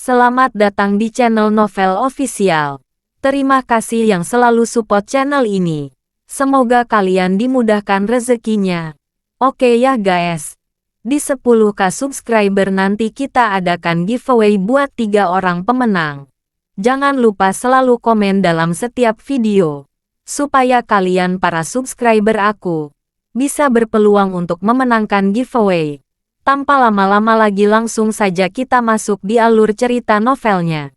Selamat datang di channel Novel Official. Terima kasih yang selalu support channel ini. Semoga kalian dimudahkan rezekinya. Oke ya guys. Di 10k subscriber nanti kita adakan giveaway buat 3 orang pemenang. Jangan lupa selalu komen dalam setiap video. Supaya kalian para subscriber aku bisa berpeluang untuk memenangkan giveaway. Tanpa lama-lama lagi langsung saja kita masuk di alur cerita novelnya.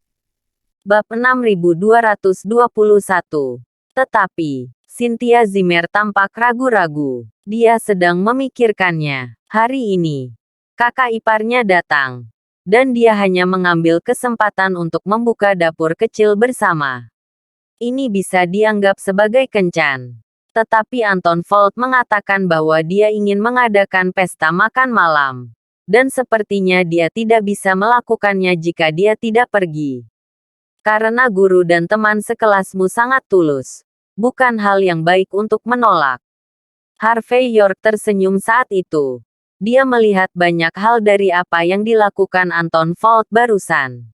Bab 6221. Tetapi, Cynthia Zimmer tampak ragu-ragu. Dia sedang memikirkannya. Hari ini, kakak iparnya datang. Dan dia hanya mengambil kesempatan untuk membuka dapur kecil bersama. Ini bisa dianggap sebagai kencan. Tetapi Anton Volt mengatakan bahwa dia ingin mengadakan pesta makan malam. Dan sepertinya dia tidak bisa melakukannya jika dia tidak pergi. Karena guru dan teman sekelasmu sangat tulus. Bukan hal yang baik untuk menolak. Harvey York tersenyum saat itu. Dia melihat banyak hal dari apa yang dilakukan Anton Volt barusan.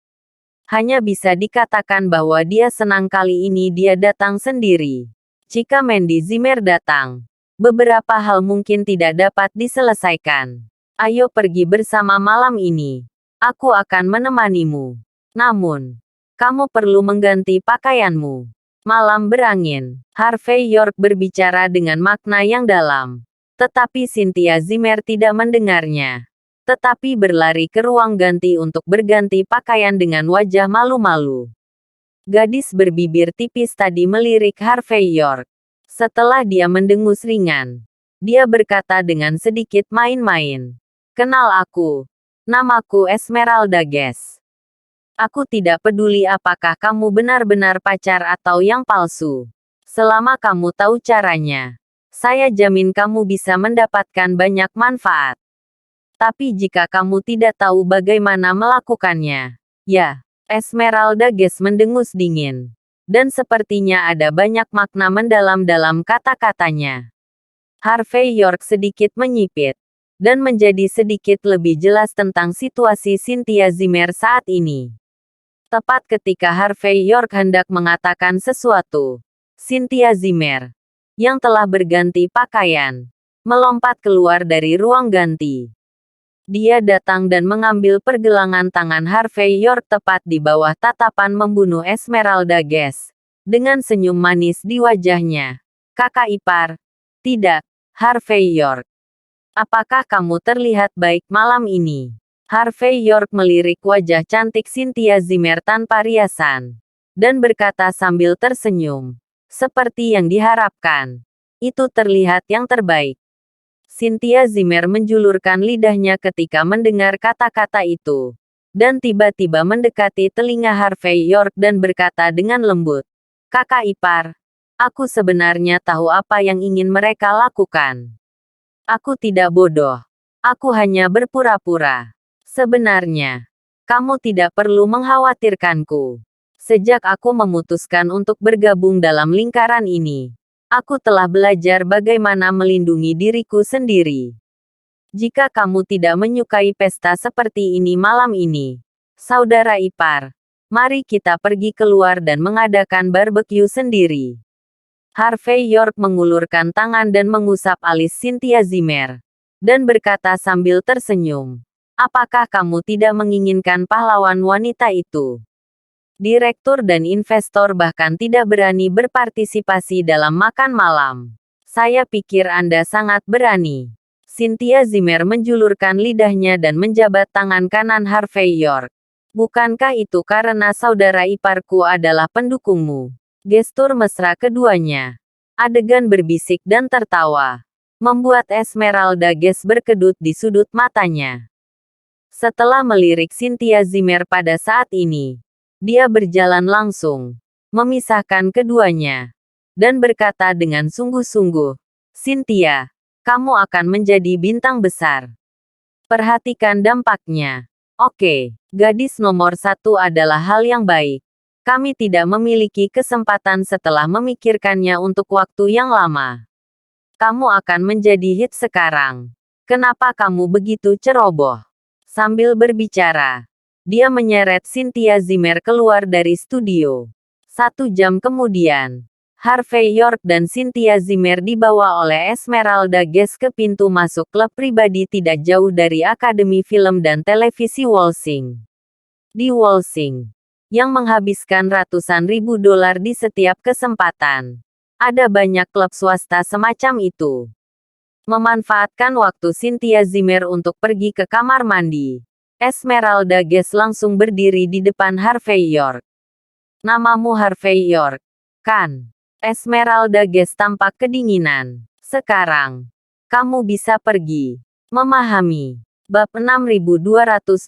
Hanya bisa dikatakan bahwa dia senang kali ini dia datang sendiri. Jika Mandy Zimmer datang, beberapa hal mungkin tidak dapat diselesaikan. Ayo pergi bersama malam ini. Aku akan menemanimu. Namun, kamu perlu mengganti pakaianmu. Malam berangin. Harvey York berbicara dengan makna yang dalam. Tetapi Cynthia Zimmer tidak mendengarnya. Tetapi berlari ke ruang ganti untuk berganti pakaian dengan wajah malu-malu. Gadis berbibir tipis tadi melirik Harvey York. Setelah dia mendengus ringan, dia berkata dengan sedikit main-main. Kenal aku. Namaku Esmeralda Guest. Aku tidak peduli apakah kamu benar-benar pacar atau yang palsu. Selama kamu tahu caranya, saya jamin kamu bisa mendapatkan banyak manfaat. Tapi jika kamu tidak tahu bagaimana melakukannya, ya. Esmeralda Guest mendengus dingin. Dan sepertinya ada banyak makna mendalam dalam kata-katanya. Harvey York sedikit menyipit. Dan menjadi sedikit lebih jelas tentang situasi Cynthia Zimmer saat ini. Tepat ketika Harvey York hendak mengatakan sesuatu, Cynthia Zimmer, yang telah berganti pakaian, melompat keluar dari ruang ganti. Dia datang dan mengambil pergelangan tangan Harvey York tepat di bawah tatapan membunuh Esmeralda Guest. Dengan senyum manis di wajahnya. Kakak ipar. Tidak, Harvey York. Apakah kamu terlihat baik malam ini? Harvey York melirik wajah cantik Cynthia Zimmer tanpa riasan. Dan berkata sambil tersenyum. Seperti yang diharapkan. Itu terlihat yang terbaik. Cynthia Zimmer menjulurkan lidahnya ketika mendengar kata-kata itu. Dan tiba-tiba mendekati telinga Harvey York dan berkata dengan lembut. Kakak ipar, aku sebenarnya tahu apa yang ingin mereka lakukan. Aku tidak bodoh. Aku hanya berpura-pura. Sebenarnya, kamu tidak perlu mengkhawatirkanku. Sejak aku memutuskan untuk bergabung dalam lingkaran ini, aku telah belajar bagaimana melindungi diriku sendiri. Jika kamu tidak menyukai pesta seperti ini malam ini, saudara ipar, mari kita pergi keluar dan mengadakan barbeque sendiri. Harvey York mengulurkan tangan dan mengusap alis Cynthia Zimmer. Dan berkata sambil tersenyum. Apakah kamu tidak menginginkan pahlawan wanita itu? Direktur dan investor bahkan tidak berani berpartisipasi dalam makan malam. Saya pikir Anda sangat berani. Cynthia Zimmer menjulurkan lidahnya dan menjabat tangan kanan Harvey York. Bukankah itu karena saudara iparku adalah pendukungmu? Gestur mesra keduanya. Adegan berbisik dan tertawa. Membuat Esmeralda Guest berkedut di sudut matanya. Setelah melirik Cynthia Zimmer pada saat ini, dia berjalan langsung, memisahkan keduanya, dan berkata dengan sungguh-sungguh, Cynthia, kamu akan menjadi bintang besar. Perhatikan dampaknya. Oke, gadis nomor 1 adalah hal yang baik. Kami tidak memiliki kesempatan setelah memikirkannya untuk waktu yang lama. Kamu akan menjadi hit sekarang. Kenapa kamu begitu ceroboh? Sambil berbicara, Dia menyeret Cynthia Zimmer keluar dari studio. 1 jam kemudian, Harvey York dan Cynthia Zimmer dibawa oleh Esmeralda Guest ke pintu masuk klub pribadi tidak jauh dari Akademi Film dan Televisi Walsing. Di Walsing, yang menghabiskan ratusan ribu dolar di setiap kesempatan. Ada banyak klub swasta semacam itu. Memanfaatkan waktu Cynthia Zimmer untuk pergi ke kamar mandi, Esmeralda Guest langsung berdiri di depan Harvey York. Namamu Harvey York, kan? Esmeralda Guest tampak kedinginan. Sekarang, kamu bisa pergi. Memahami. Bab 6222.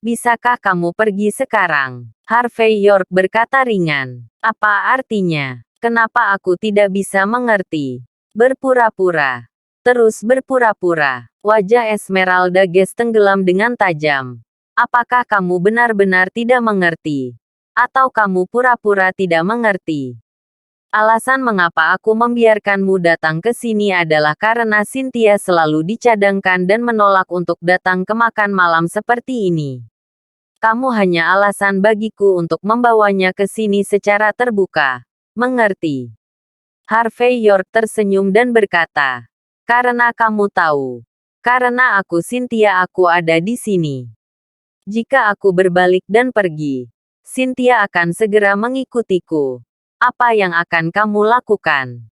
Bisakah kamu pergi sekarang? Harvey York berkata ringan. Apa artinya? Kenapa aku tidak bisa mengerti? Berpura-pura. Terus berpura-pura. Wajah Esmeralda Guest tenggelam dengan tajam. Apakah kamu benar-benar tidak mengerti? Atau kamu pura-pura tidak mengerti? Alasan mengapa aku membiarkanmu datang ke sini adalah karena Cynthia selalu dicadangkan dan menolak untuk datang ke makan malam seperti ini. Kamu hanya alasan bagiku untuk membawanya ke sini secara terbuka. Mengerti? Harvey York tersenyum dan berkata, karena kamu tahu. Karena aku Cynthia aku ada di sini. Jika aku berbalik dan pergi, Cynthia akan segera mengikutiku. Apa yang akan kamu lakukan?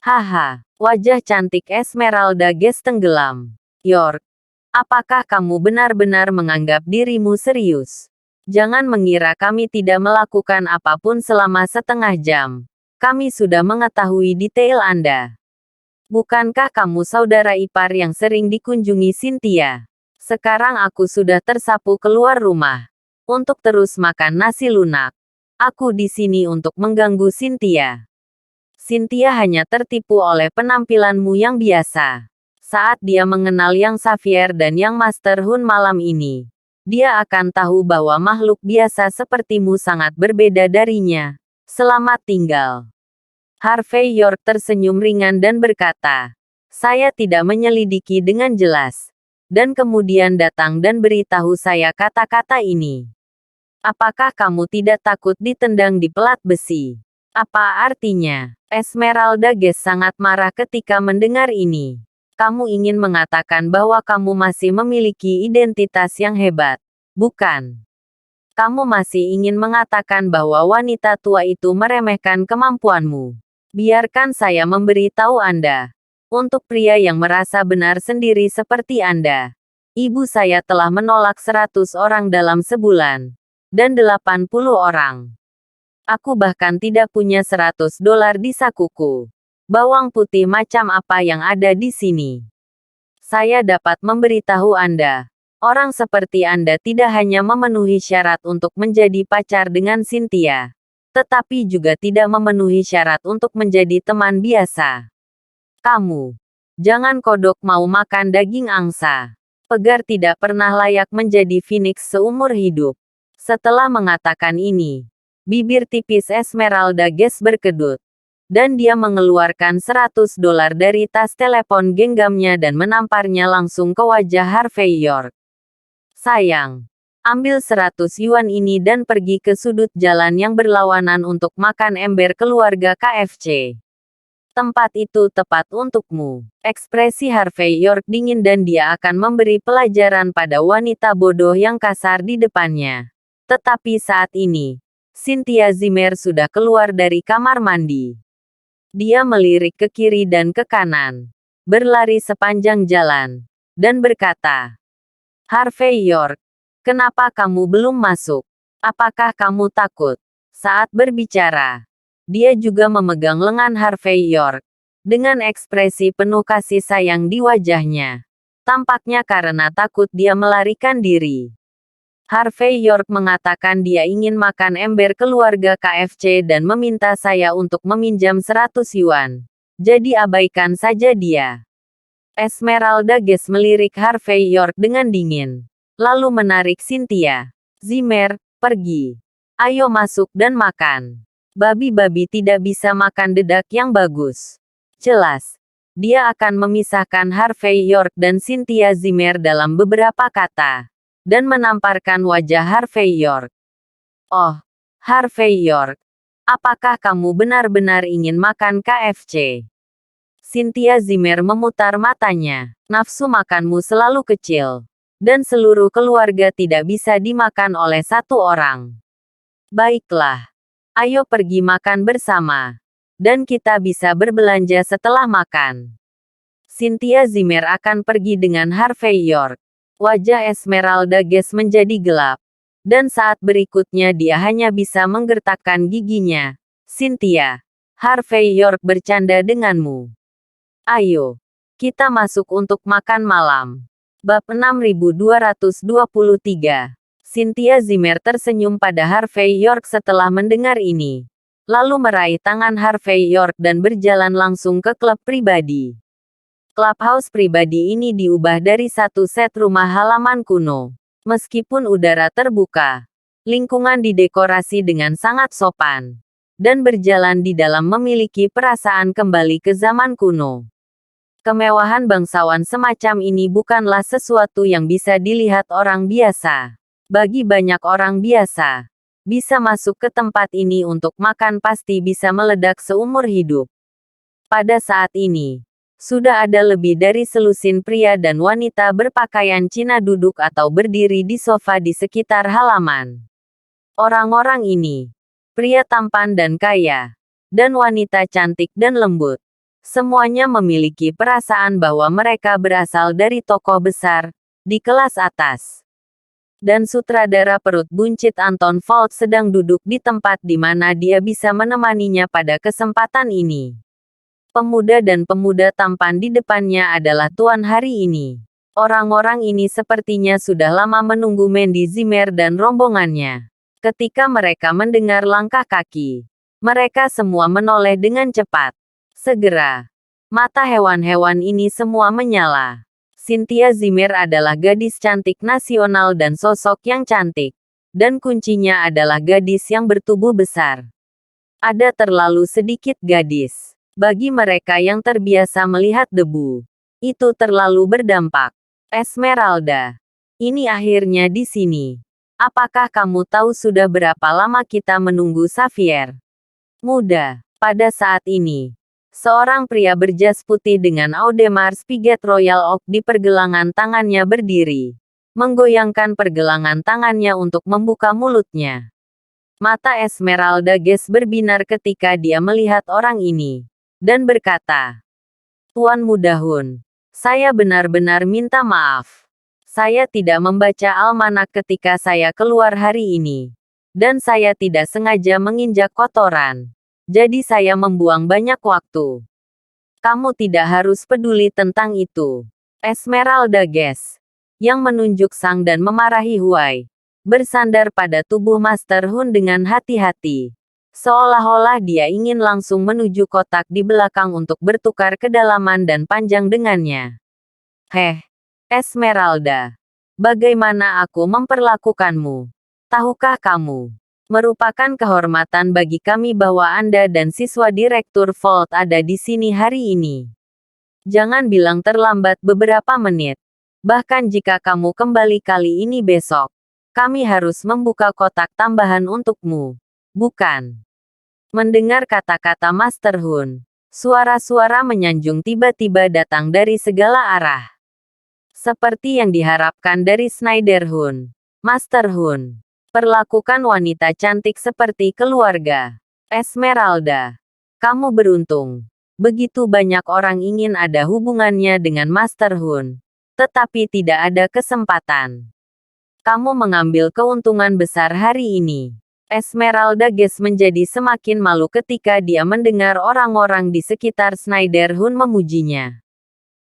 Haha, wajah cantik Esmeralda Guest tenggelam. York, apakah kamu benar-benar menganggap dirimu serius? Jangan mengira kami tidak melakukan apapun selama setengah jam. Kami sudah mengetahui detail Anda. Bukankah kamu saudara ipar yang sering dikunjungi Cynthia? Sekarang aku sudah tersapu keluar rumah. Untuk terus makan nasi lunak. Aku di sini untuk mengganggu Cynthia. Cynthia hanya tertipu oleh penampilanmu yang biasa. Saat dia mengenal Yang Xavier dan Yang Master Hun malam ini, dia akan tahu bahwa makhluk biasa sepertimu sangat berbeda darinya. Selamat tinggal. Harvey York tersenyum ringan dan berkata, saya tidak menyelidiki dengan jelas. Dan kemudian datang dan beritahu saya kata-kata ini. Apakah kamu tidak takut ditendang di pelat besi? Apa artinya? Esmeralda Guest sangat marah ketika mendengar ini. Kamu ingin mengatakan bahwa kamu masih memiliki identitas yang hebat, bukan? Kamu masih ingin mengatakan bahwa wanita tua itu meremehkan kemampuanmu. Biarkan saya memberitahu Anda. Untuk pria yang merasa benar sendiri seperti Anda, ibu saya telah menolak 100 orang dalam sebulan. Dan 80 orang. Aku bahkan tidak punya $100 di sakuku. Bawang putih macam apa yang ada di sini? Saya dapat memberitahu Anda. Orang seperti Anda tidak hanya memenuhi syarat untuk menjadi pacar dengan Cynthia. Tetapi juga tidak memenuhi syarat untuk menjadi teman biasa. Kamu. Jangan kodok mau makan daging angsa. Pegar tidak pernah layak menjadi Phoenix seumur hidup. Setelah mengatakan ini, bibir tipis Esmeralda Guest berkedut. Dan dia mengeluarkan $100 dari tas telepon genggamnya dan menamparnya langsung ke wajah Harvey York. Sayang, ambil 100 yuan ini dan pergi ke sudut jalan yang berlawanan untuk makan ember keluarga KFC. Tempat itu tepat untukmu. Ekspresi Harvey York dingin dan dia akan memberi pelajaran pada wanita bodoh yang kasar di depannya. Tetapi saat ini, Cynthia Zimmer sudah keluar dari kamar mandi. Dia melirik ke kiri dan ke kanan, berlari sepanjang jalan, dan berkata, Harvey York, kenapa kamu belum masuk? Apakah kamu takut? Saat berbicara, dia juga memegang lengan Harvey York, dengan ekspresi penuh kasih sayang di wajahnya. Tampaknya karena takut dia melarikan diri. Harvey York mengatakan dia ingin makan ember keluarga KFC dan meminta saya untuk meminjam 100 yuan. Jadi abaikan saja dia. Esmeralda Guest melirik Harvey York dengan dingin. Lalu menarik Cynthia Zimmer, pergi. Ayo masuk dan makan. Babi-babi tidak bisa makan dedak yang bagus. Jelas. Dia akan memisahkan Harvey York dan Cynthia Zimmer dalam beberapa kata. dan menamparkan wajah Harvey York. "Oh, Harvey York, apakah kamu benar-benar ingin makan KFC?" Cynthia Zimmer memutar matanya. "Nafsu makanmu selalu kecil. Dan seluruh keluarga tidak bisa dimakan oleh satu orang. Baiklah. Ayo pergi makan bersama. Dan kita bisa berbelanja setelah makan." Cynthia Zimmer akan pergi dengan Harvey York. Wajah Esmeralda Guest menjadi gelap. Dan saat berikutnya dia hanya bisa menggertakkan giginya. "Cynthia, Harvey York bercanda denganmu. Ayo, kita masuk untuk makan malam." Bab 6223. Cynthia Zimmer tersenyum pada Harvey York setelah mendengar ini. Lalu meraih tangan Harvey York dan berjalan langsung ke klub pribadi. Clubhouse pribadi ini diubah dari satu set rumah halaman kuno. Meskipun udara terbuka, lingkungan didekorasi dengan sangat sopan. Dan berjalan di dalam memiliki perasaan kembali ke zaman kuno. Kemewahan bangsawan semacam ini bukanlah sesuatu yang bisa dilihat orang biasa. Bagi banyak orang biasa, bisa masuk ke tempat ini untuk makan pasti bisa meledak seumur hidup. Pada saat ini, sudah ada lebih dari selusin pria dan wanita berpakaian Cina duduk atau berdiri di sofa di sekitar halaman. Orang-orang ini, pria tampan dan kaya, dan wanita cantik dan lembut, semuanya memiliki perasaan bahwa mereka berasal dari tokoh besar, di kelas atas. Dan sutradara perut buncit Anton Volt sedang duduk di tempat di mana dia bisa menemaninya pada kesempatan ini. Pemuda dan pemuda tampan di depannya adalah tuan hari ini. Orang-orang ini sepertinya sudah lama menunggu Mandy Zimmer dan rombongannya. Ketika mereka mendengar langkah kaki, mereka semua menoleh dengan cepat. Segera, mata hewan-hewan ini semua menyala. Cynthia Zimmer adalah gadis cantik nasional dan sosok yang cantik. Dan kuncinya adalah gadis yang bertubuh besar. Ada terlalu sedikit gadis. Bagi mereka yang terbiasa melihat debu, itu terlalu berdampak. "Esmeralda, ini akhirnya di sini. Apakah kamu tahu sudah berapa lama kita menunggu Xavier?" Muda. Pada saat ini, seorang pria berjas putih dengan Audemars Piguet Royal Oak di pergelangan tangannya berdiri, menggoyangkan pergelangan tangannya untuk membuka mulutnya. Mata Esmeralda Guest berbinar ketika dia melihat orang ini, dan berkata, "Tuan Muda Hun, saya benar-benar minta maaf. Saya tidak membaca almanak ketika saya keluar hari ini. Dan saya tidak sengaja menginjak kotoran. Jadi saya membuang banyak waktu. Kamu tidak harus peduli tentang itu." Esmeralda Guest, yang menunjuk sang dan memarahi Huai, bersandar pada tubuh Master Hun dengan hati-hati. Seolah-olah dia ingin langsung menuju kotak di belakang untuk bertukar kedalaman dan panjang dengannya. "Heh, Esmeralda. Bagaimana aku memperlakukanmu? Tahukah kamu? Merupakan kehormatan bagi kami bahwa Anda dan siswa Direktur Volt ada di sini hari ini. Jangan bilang terlambat beberapa menit. Bahkan jika kamu kembali kali ini besok, kami harus membuka kotak tambahan untukmu. Bukan?" Mendengar kata-kata Master Hun, suara-suara menyanjung tiba-tiba datang dari segala arah. Seperti yang diharapkan dari Schneider Hun. "Master Hun, perlakukan wanita cantik seperti keluarga. Esmeralda, kamu beruntung. Begitu banyak orang ingin ada hubungannya dengan Master Hun, tetapi tidak ada kesempatan. Kamu mengambil keuntungan besar hari ini." Esmeralda Guest menjadi semakin malu ketika dia mendengar orang-orang di sekitar Schneider Hun memujinya.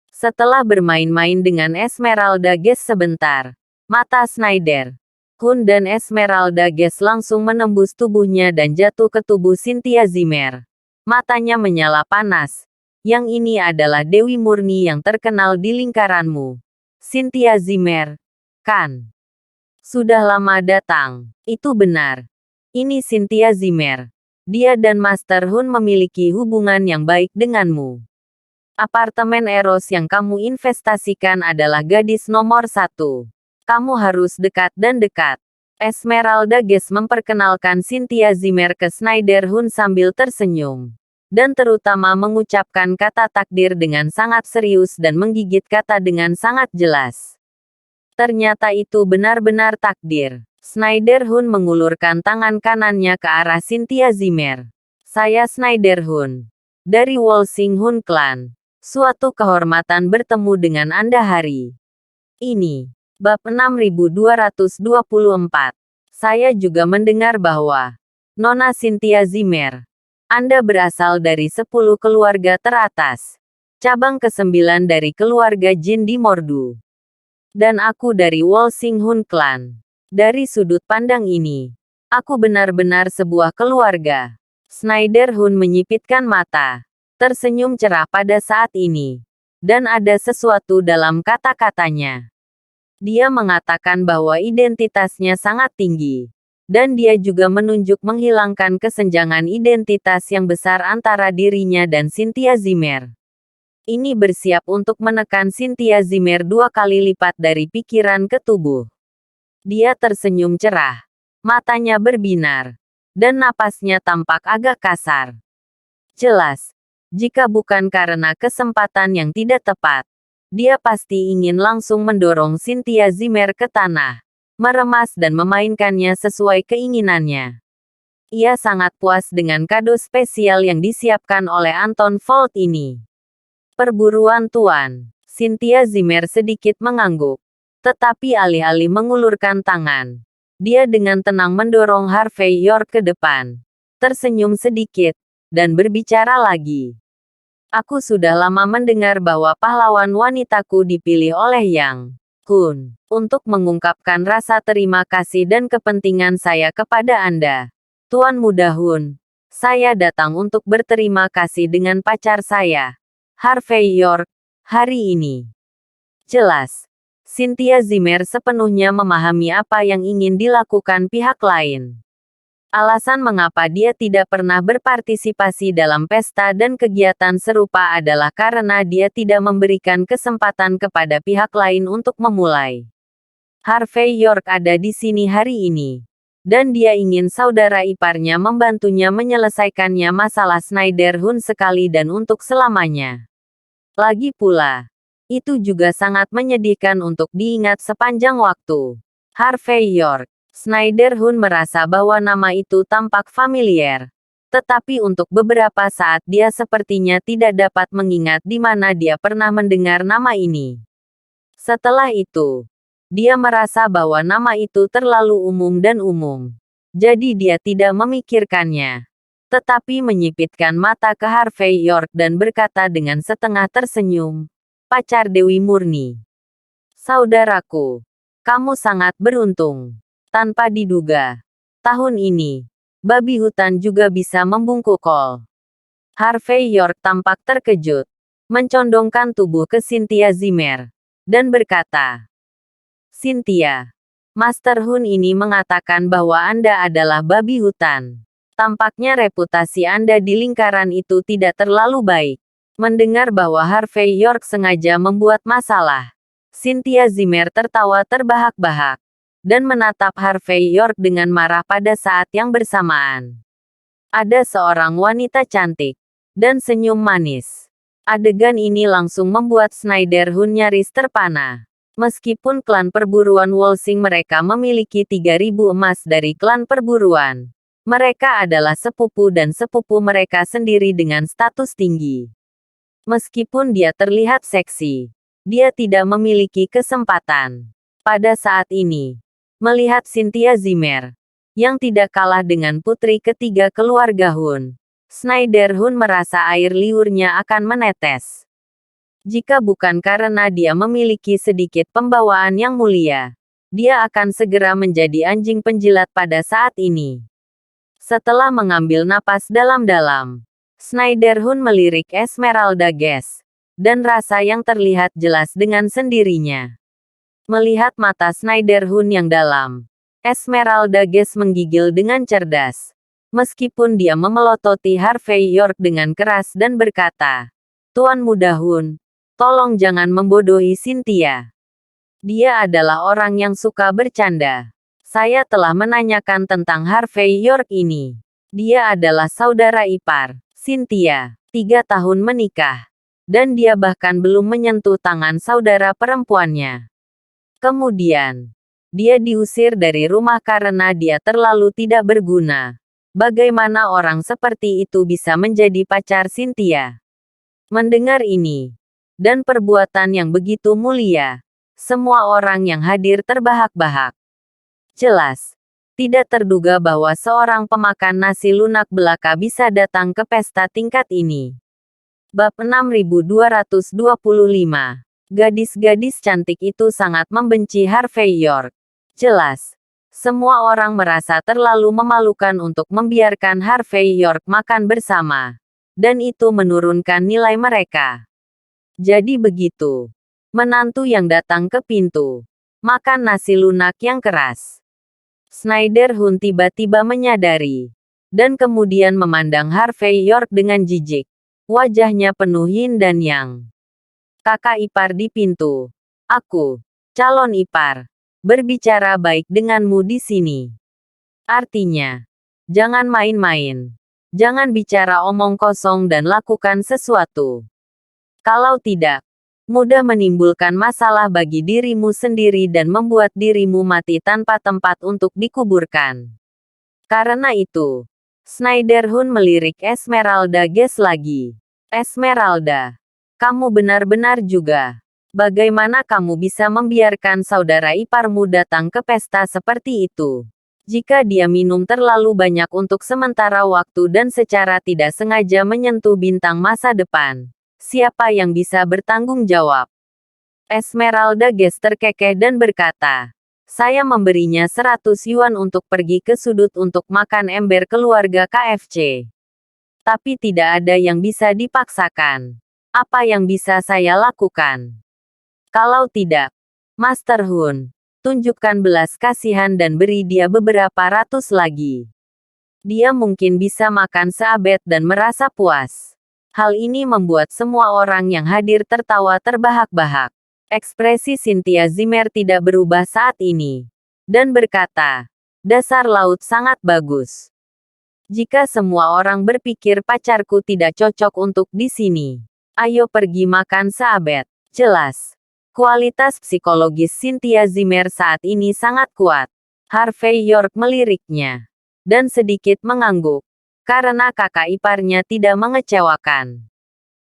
Setelah bermain-main dengan Esmeralda Guest sebentar, mata Schneider Hun dan Esmeralda Guest langsung menembus tubuhnya dan jatuh ke tubuh Cynthia Zimmer. Matanya menyala panas. "Yang ini adalah Dewi Murni yang terkenal di lingkaranmu, Cynthia Zimmer, kan? Sudah lama datang." "Itu benar. Ini Cynthia Zimmer. Dia dan Master Hun memiliki hubungan yang baik denganmu. Apartemen Eros yang kamu investasikan adalah gadis nomor 1. Kamu harus dekat dan dekat. Esmeralda Guest memperkenalkan Cynthia Zimmer ke Schneiderhun sambil tersenyum. Dan terutama mengucapkan kata takdir dengan sangat serius dan menggigit kata dengan sangat jelas. Ternyata itu benar-benar takdir. Schneiderhun mengulurkan tangan kanannya ke arah Cynthia Zimmer. Saya Schneiderhun. Dari Wolsinghun Clan. Suatu kehormatan bertemu dengan Anda hari ini. Bab 6224. Saya juga mendengar bahwa Nona Cynthia Zimmer, Anda berasal dari 10 keluarga teratas. Cabang ke-9 dari keluarga Jin di Mordu. Dan aku dari Wolsinghun Clan. Dari sudut pandang ini, aku benar-benar sebuah keluarga. Schneiderhun menyipitkan mata. Tersenyum cerah pada saat ini. Dan ada sesuatu dalam kata-katanya. Dia mengatakan bahwa identitasnya sangat tinggi. Dan dia juga menunjuk menghilangkan kesenjangan identitas yang besar antara dirinya dan Cynthia Zimmer. Ini bersiap untuk menekan Cynthia Zimmer 2 kali lipat dari pikiran ke tubuh. Dia tersenyum cerah. Matanya berbinar. Dan napasnya tampak agak kasar. Jelas. Jika bukan karena kesempatan yang tidak tepat, dia pasti ingin langsung mendorong Cynthia Zimmer ke tanah. Meremas dan memainkannya sesuai keinginannya. Ia sangat puas dengan kado spesial yang disiapkan oleh Anton Volt ini. Perburuan Tuan. Cynthia Zimmer sedikit mengangguk. Tetapi alih-alih mengulurkan tangan, dia dengan tenang mendorong Harvey York ke depan. Tersenyum sedikit, dan berbicara lagi. Aku sudah lama mendengar bahwa pahlawan wanitaku dipilih oleh Yang Hun untuk mengungkapkan rasa terima kasih dan kepentingan saya kepada Anda. Tuan Muda Hun, saya datang untuk berterima kasih dengan pacar saya, Harvey York, hari ini. Jelas. Cynthia Zimmer sepenuhnya memahami apa yang ingin dilakukan pihak lain. Alasan mengapa dia tidak pernah berpartisipasi dalam pesta dan kegiatan serupa adalah karena dia tidak memberikan kesempatan kepada pihak lain untuk memulai. Harvey York ada di sini hari ini. Dan dia ingin saudara iparnya membantunya menyelesaikannya masalah Schneiderhun sekali dan untuk selamanya. Lagi pula, itu juga sangat menyedihkan untuk diingat sepanjang waktu. Harvey York. Schneiderhun merasa bahwa nama itu tampak familiar. Tetapi untuk beberapa saat dia sepertinya tidak dapat mengingat di mana dia pernah mendengar nama ini. Setelah itu, dia merasa bahwa nama itu terlalu umum dan umum. Jadi dia tidak memikirkannya. Tetapi menyipitkan mata ke Harvey York dan berkata dengan setengah tersenyum, pacar Dewi Murni. Saudaraku, kamu sangat beruntung. Tanpa diduga, tahun ini, babi hutan juga bisa membungkuk kol. Harvey York tampak terkejut, mencondongkan tubuh ke Cynthia Zimmer, dan berkata, Cynthia, Master Hun ini mengatakan bahwa Anda adalah babi hutan. Tampaknya reputasi Anda di lingkaran itu tidak terlalu baik. Mendengar bahwa Harvey York sengaja membuat masalah, Cynthia Zimmer tertawa terbahak-bahak, dan menatap Harvey York dengan marah pada saat yang bersamaan. Ada seorang wanita cantik, dan senyum manis. Adegan ini langsung membuat Schneiderhun nyaris terpana. Meskipun klan perburuan Wolsing mereka memiliki 3.000 emas dari klan perburuan, mereka adalah sepupu dan sepupu mereka sendiri dengan status tinggi. Meskipun dia terlihat seksi, dia tidak memiliki kesempatan. Pada saat ini, melihat Cynthia Zimmer, yang tidak kalah dengan putri ketiga keluarga Hun, Schneiderhun merasa air liurnya akan menetes. Jika bukan karena dia memiliki sedikit pembawaan yang mulia, dia akan segera menjadi anjing penjilat pada saat ini. Setelah mengambil napas dalam-dalam, Schneiderhun melirik Esmeralda Guest, dan rasa yang terlihat jelas dengan sendirinya. Melihat mata Schneiderhun yang dalam, Esmeralda Guest menggigil dengan cerdas. Meskipun dia memelototi Harvey York dengan keras dan berkata, Tuan Muda Hun, tolong jangan membodohi Cynthia. Dia adalah orang yang suka bercanda. Saya telah menanyakan tentang Harvey York ini. Dia adalah saudara ipar Cynthia, 3 tahun menikah. Dan dia bahkan belum menyentuh tangan saudara perempuannya. Kemudian, dia diusir dari rumah karena dia terlalu tidak berguna. Bagaimana orang seperti itu bisa menjadi pacar Cynthia? Mendengar ini, dan perbuatan yang begitu mulia, semua orang yang hadir terbahak-bahak. Jelas, tidak terduga bahwa seorang pemakan nasi lunak belaka bisa datang ke pesta tingkat ini. Bab 6225. Gadis-gadis cantik itu sangat membenci Harvey York. Jelas, semua orang merasa terlalu memalukan untuk membiarkan Harvey York makan bersama. Dan itu menurunkan nilai mereka. Jadi begitu. Menantu yang datang ke pintu. Makan nasi lunak yang keras. Schneiderhuhn tiba-tiba menyadari. Dan kemudian memandang Harvey York dengan jijik. Wajahnya penuh yin dan yang. Kakak ipar di pintu. Aku, calon ipar, berbicara baik denganmu di sini. Artinya, jangan main-main. Jangan bicara omong kosong dan lakukan sesuatu. Kalau tidak, mudah menimbulkan masalah bagi dirimu sendiri dan membuat dirimu mati tanpa tempat untuk dikuburkan. Karena itu, Schneiderhuhn melirik Esmeralda Guest lagi. Esmeralda, kamu benar-benar juga. Bagaimana kamu bisa membiarkan saudara iparmu datang ke pesta seperti itu? Jika dia minum terlalu banyak untuk sementara waktu dan secara tidak sengaja menyentuh bintang masa depan, siapa yang bisa bertanggung jawab? Esmeralda Guest terkekeh dan berkata, saya memberinya 100 yuan untuk pergi ke sudut untuk makan ember keluarga KFC. Tapi tidak ada yang bisa dipaksakan. Apa yang bisa saya lakukan? Kalau tidak, Master Hun, tunjukkan belas kasihan dan beri dia beberapa ratus lagi. Dia mungkin bisa makan seabet dan merasa puas. Hal ini membuat semua orang yang hadir tertawa terbahak-bahak. Ekspresi Cynthia Zimmer tidak berubah saat ini. Dan berkata, dasar laut sangat bagus. Jika semua orang berpikir pacarku tidak cocok untuk di sini, ayo pergi makan seabet. Jelas, kualitas psikologis Cynthia Zimmer saat ini sangat kuat. Harvey York meliriknya. Dan sedikit mengangguk. Karena kakak iparnya tidak mengecewakan.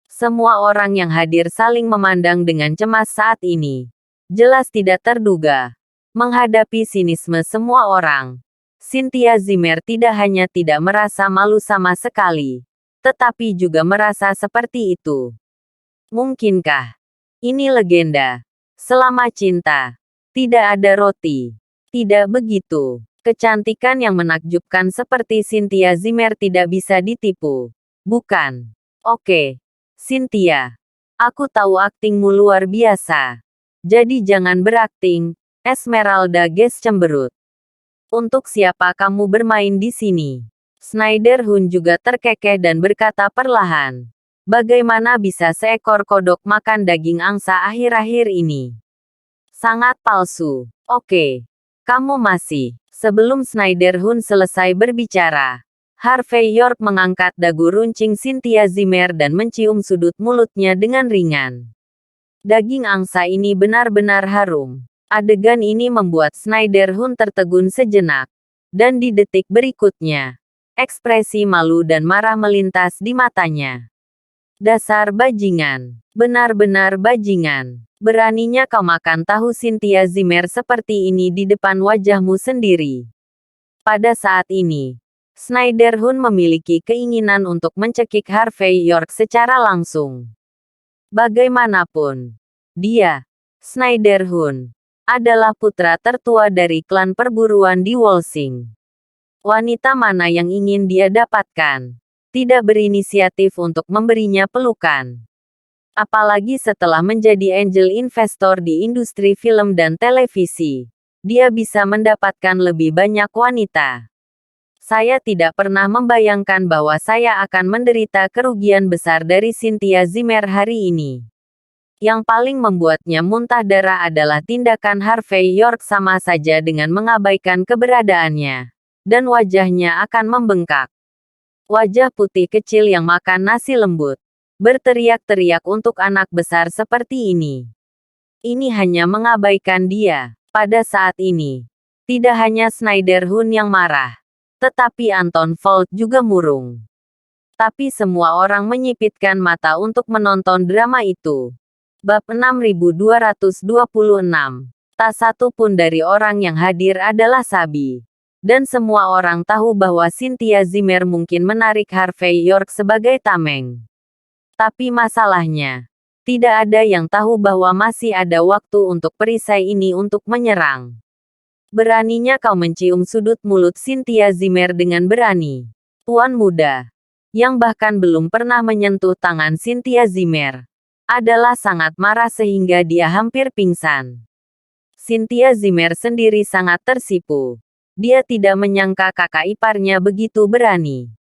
Semua orang yang hadir saling memandang dengan cemas saat ini. Jelas tidak terduga. Menghadapi sinisme semua orang, Cynthia Zimmer tidak hanya tidak merasa malu sama sekali, tetapi juga merasa seperti itu. Mungkinkah ini legenda? Selama cinta, tidak ada roti. Tidak begitu. Kecantikan yang menakjubkan seperti Cynthia Zimmer tidak bisa ditipu. Bukan? Oke. Cynthia, aku tahu aktingmu luar biasa. Jadi jangan berakting. Esmeralda Guest cemberut. Untuk siapa kamu bermain di sini? Schneiderhuhn juga terkekeh dan berkata perlahan. Bagaimana bisa seekor kodok makan daging angsa akhir-akhir ini? Sangat palsu. Oke. Kamu masih. Sebelum Schneiderhuhn selesai berbicara, Harvey York mengangkat dagu runcing Cynthia Zimmer dan mencium sudut mulutnya dengan ringan. Daging angsa ini benar-benar harum. Adegan ini membuat Schneiderhuhn tertegun sejenak. Dan di detik berikutnya, ekspresi malu dan marah melintas di matanya. Dasar bajingan. Benar-benar bajingan. Beraninya kau makan tahu Cynthia Zimmer seperti ini di depan wajahmu sendiri. Pada saat ini, Schneiderhuhn memiliki keinginan untuk mencekik Harvey York secara langsung. Bagaimanapun, dia, Schneiderhuhn, adalah putra tertua dari klan perburuan di Wolsing. Wanita mana yang ingin dia dapatkan? Tidak berinisiatif untuk memberinya pelukan. Apalagi setelah menjadi angel investor di industri film dan televisi, dia bisa mendapatkan lebih banyak wanita. Saya tidak pernah membayangkan bahwa saya akan menderita kerugian besar dari Cynthia Zimmer hari ini. Yang paling membuatnya muntah darah adalah tindakan Harvey York sama saja dengan mengabaikan keberadaannya. Dan wajahnya akan membengkak. Wajah putih kecil yang makan nasi lembut. Berteriak-teriak untuk anak besar seperti ini. Ini hanya mengabaikan dia. Pada saat ini, tidak hanya Schneiderhun yang marah, tetapi Anton Volt juga murung. Tapi semua orang menyipitkan mata untuk menonton drama itu. Bab 6226. Tak satu pun dari orang yang hadir adalah Sabi. Dan semua orang tahu bahwa Cynthia Zimmer mungkin menarik Harvey York sebagai tameng. Tapi masalahnya, tidak ada yang tahu bahwa masih ada waktu untuk perisai ini untuk menyerang. Beraninya kau mencium sudut mulut Cynthia Zimmer dengan berani. Tuan muda, yang bahkan belum pernah menyentuh tangan Cynthia Zimmer, adalah sangat marah sehingga dia hampir pingsan. Cynthia Zimmer sendiri sangat tersipu. Dia tidak menyangka kakak iparnya begitu berani.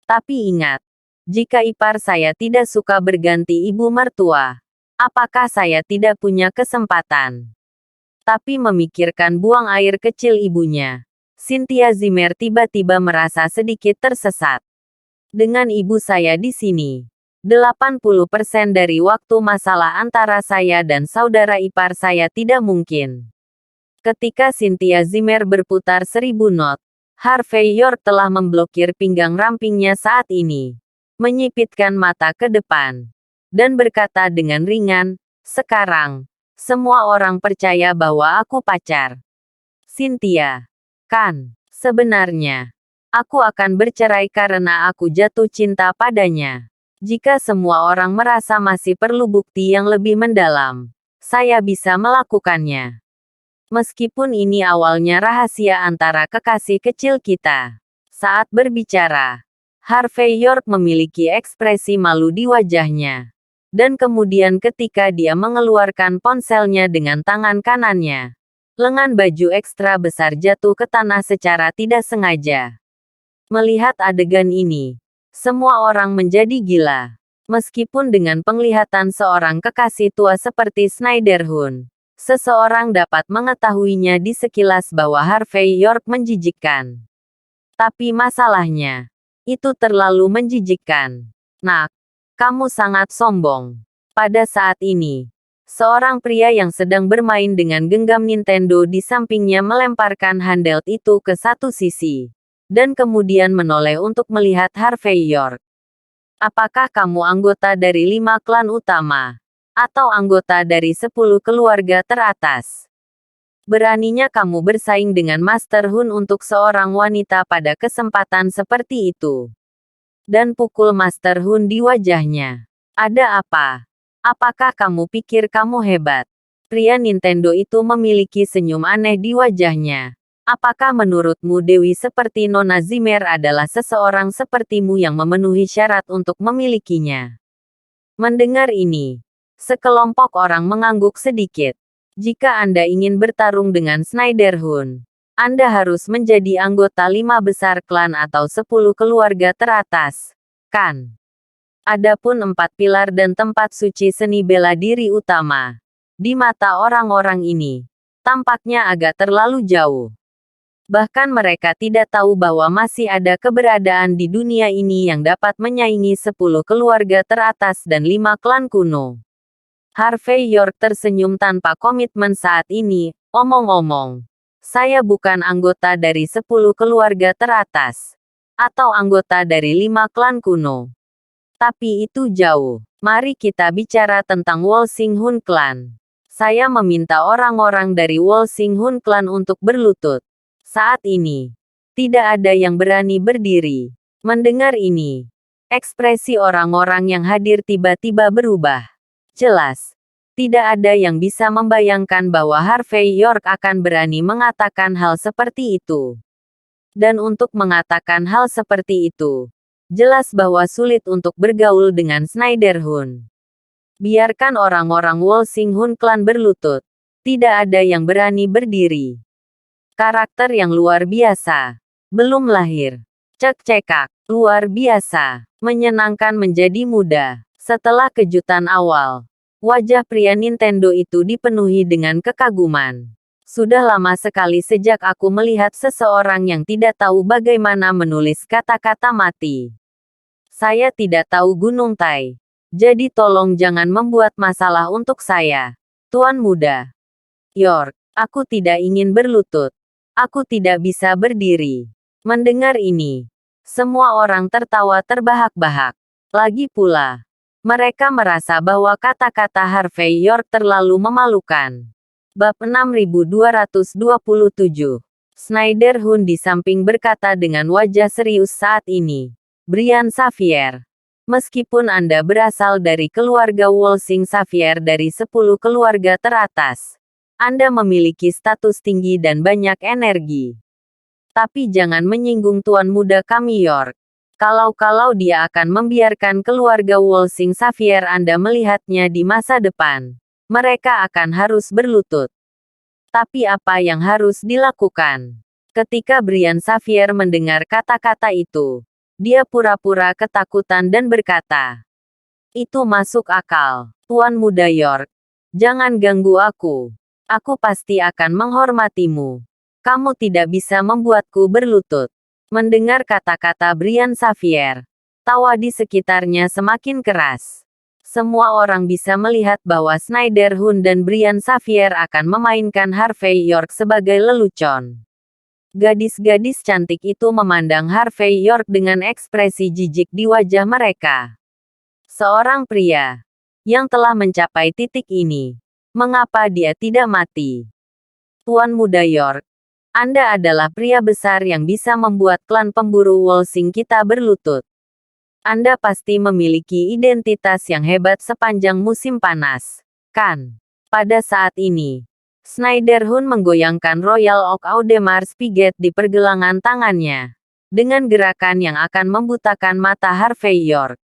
Tapi ingat, jika ipar saya tidak suka berganti ibu mertua, apakah saya tidak punya kesempatan? Tapi memikirkan buang air kecil ibunya, Cynthia Zimmer tiba-tiba merasa sedikit tersesat. Dengan ibu saya di sini, 80% dari waktu masalah antara saya dan saudara ipar saya tidak mungkin. Ketika Cynthia Zimmer berputar 1000 knot, Harvey York telah memblokir pinggang rampingnya saat ini. Menyipitkan mata ke depan. Dan berkata dengan ringan, sekarang, semua orang percaya bahwa aku pacar Cynthia. Kan, sebenarnya, aku akan bercerai karena aku jatuh cinta padanya. Jika semua orang merasa masih perlu bukti yang lebih mendalam, saya bisa melakukannya. Meskipun ini awalnya rahasia antara kekasih kecil kita. Saat berbicara, Harvey York memiliki ekspresi malu di wajahnya. Dan kemudian ketika dia mengeluarkan ponselnya dengan tangan kanannya, lengan baju ekstra besar jatuh ke tanah secara tidak sengaja. Melihat adegan ini, semua orang menjadi gila. Meskipun dengan penglihatan seorang kekasih tua seperti Schneiderhun, seseorang dapat mengetahuinya di sekilas bahwa Harvey York menjijikkan. Tapi masalahnya, itu terlalu menjijikkan. Nak, kamu sangat sombong. Pada saat ini, seorang pria yang sedang bermain dengan genggam Nintendo di sampingnya melemparkan handheld itu ke satu sisi, dan kemudian menoleh untuk melihat Harvey York. Apakah kamu anggota dari 5 klan utama? Atau anggota dari 10 keluarga teratas? Beraninya kamu bersaing dengan Master Hun untuk seorang wanita pada kesempatan seperti itu. Dan pukul Master Hun di wajahnya. Ada apa? Apakah kamu pikir kamu hebat? Pria Nintendo itu memiliki senyum aneh di wajahnya. Apakah menurutmu Dewi seperti Nona Zimmer adalah seseorang sepertimu yang memenuhi syarat untuk memilikinya? Mendengar ini, sekelompok orang mengangguk sedikit. Jika Anda ingin bertarung dengan Schneiderhun, Anda harus menjadi anggota 5 besar klan atau 10 keluarga teratas, kan? Adapun 4 pilar dan tempat suci seni bela diri utama, di mata orang-orang ini, tampaknya agak terlalu jauh. Bahkan mereka tidak tahu bahwa masih ada keberadaan di dunia ini yang dapat menyaingi 10 keluarga teratas dan 5 klan kuno. Harvey York tersenyum tanpa komitmen saat ini. Omong-omong, saya bukan anggota dari 10 keluarga teratas, atau anggota dari 5 klan kuno. Tapi itu jauh. Mari kita bicara tentang Wolsinghun Clan. Saya meminta orang-orang dari Wolsinghun Clan untuk berlutut. Saat ini, tidak ada yang berani berdiri. Mendengar ini, ekspresi orang-orang yang hadir tiba-tiba berubah. Jelas, tidak ada yang bisa membayangkan bahwa Harvey York akan berani mengatakan hal seperti itu. Dan untuk mengatakan hal seperti itu, jelas bahwa sulit untuk bergaul dengan Schneiderhun. Biarkan orang-orang Wolsinghun Clan berlutut. Tidak ada yang berani berdiri. Karakter yang luar biasa. Belum lahir. Cek-cekak. Luar biasa. Menyenangkan menjadi muda. Setelah kejutan awal, Wajah pria Nintendo itu dipenuhi dengan kekaguman. Sudah lama sekali sejak aku melihat seseorang yang tidak tahu bagaimana menulis kata-kata mati. Saya tidak tahu Gunung Tai. Jadi tolong jangan membuat masalah untuk saya. Tuan muda. York, aku tidak ingin berlutut. Aku tidak bisa berdiri. Mendengar ini, semua orang tertawa terbahak-bahak. Lagi pula, mereka merasa bahwa kata-kata Harvey York terlalu memalukan. Bab 6227. Schneiderhuhn di samping berkata dengan wajah serius saat ini. Brian Xavier. Meskipun Anda berasal dari keluarga Walsing Xavier dari 10 keluarga teratas, Anda memiliki status tinggi dan banyak energi. Tapi jangan menyinggung tuan muda kami York. Kalau dia akan membiarkan keluarga Walsing Xavier Anda melihatnya di masa depan, mereka akan harus berlutut. Tapi apa yang harus dilakukan? Ketika Brian Xavier mendengar kata-kata itu, dia pura-pura ketakutan dan berkata, "Itu masuk akal, Tuan Muda York. Jangan ganggu aku. Aku pasti akan menghormatimu. Kamu tidak bisa membuatku berlutut." Mendengar kata-kata Brian Xavier, tawa di sekitarnya semakin keras. Semua orang bisa melihat bahwa Schneiderhuhn dan Brian Xavier akan memainkan Harvey York sebagai lelucon. Gadis-gadis cantik itu memandang Harvey York dengan ekspresi jijik di wajah mereka. Seorang pria yang telah mencapai titik ini, mengapa dia tidak mati? Tuan Muda York, Anda adalah pria besar yang bisa membuat klan pemburu Walsing kita berlutut. Anda pasti memiliki identitas yang hebat sepanjang musim panas, kan? Pada saat ini, Schneiderhuhn menggoyangkan Royal Oak Audemars Piguet di pergelangan tangannya, dengan gerakan yang akan membutakan mata Harvey York.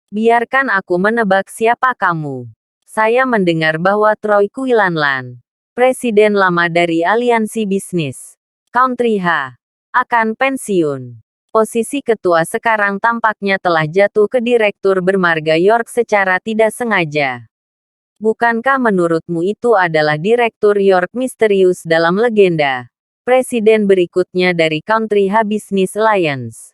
Biarkan aku menebak siapa kamu. Saya mendengar bahwa Troy Quinlan, presiden lama dari aliansi bisnis Country H, akan pensiun. Posisi ketua sekarang tampaknya telah jatuh ke direktur bermarga York secara tidak sengaja. Bukankah menurutmu itu adalah direktur York misterius dalam legenda? Presiden berikutnya dari Country H Business Alliance.